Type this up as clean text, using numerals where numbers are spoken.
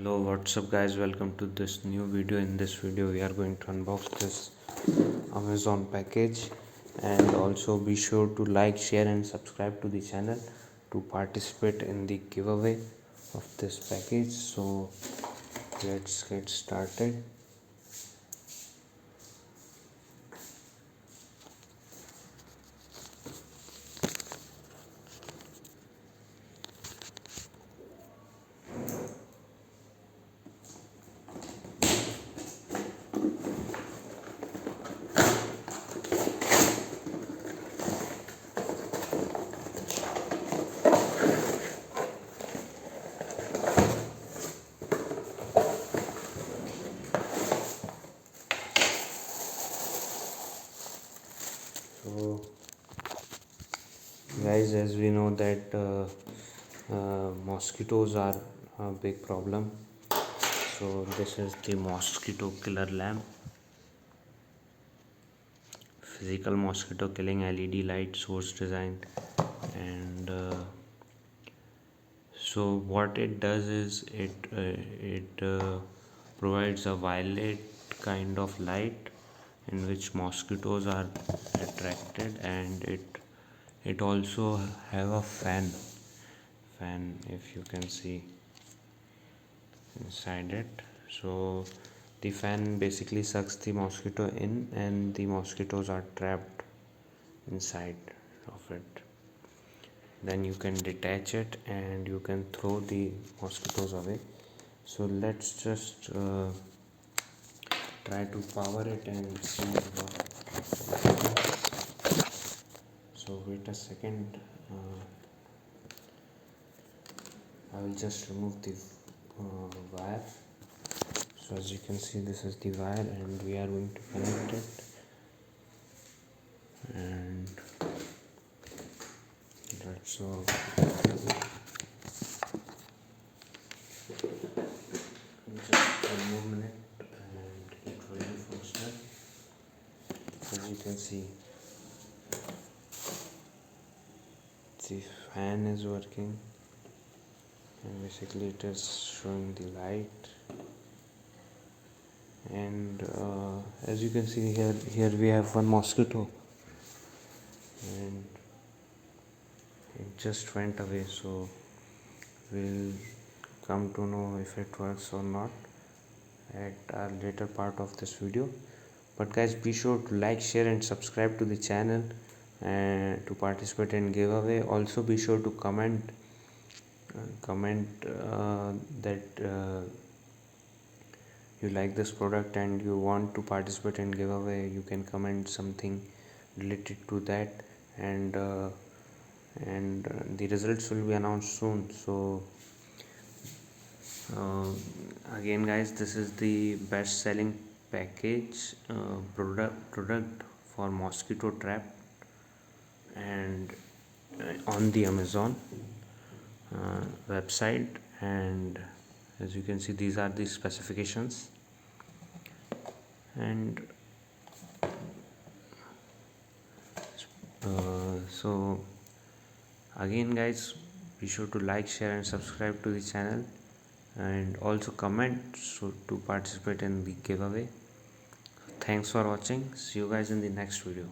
Hello, what's up guys, welcome to this new video. In this video we are going to unbox this Amazon package, and also be sure to like, share and subscribe to the channel to participate in the giveaway of this package. So let's get started. So guys, as we know that mosquitoes are a big problem, so this is the mosquito killer lamp, physical mosquito killing LED light source design. And so what it does is it provides a violet kind of light in which mosquitoes are attracted, and it also have a fan, if you can see inside it. So the fan basically sucks the mosquito in and the mosquitoes are trapped inside of it. Then you can detach it and you can throw the mosquitoes away. So let's just try to power it and see what. So wait a second, I will just remove the wire. So as you can see, this is the wire and we are going to connect it, and that's all. Just one more minute and it will be functional. As you can see, the fan is working and basically it is showing the light. And as you can see here we have one mosquito and it just went away, so we'll come to know if it works or not at a later part of this video. But guys, be sure to like, share and subscribe to the channel and to participate in giveaway. Also be sure to comment that you like this product and you want to participate in giveaway. You can comment something related to that, and the results will be announced soon. So again guys, this is the best selling package product for mosquito trap, and on the Amazon website. And as you can see, these are the specifications. And so again guys, be sure to like, share and subscribe to the channel, and also comment so to participate in the giveaway. Thanks for watching. See you guys in the next video.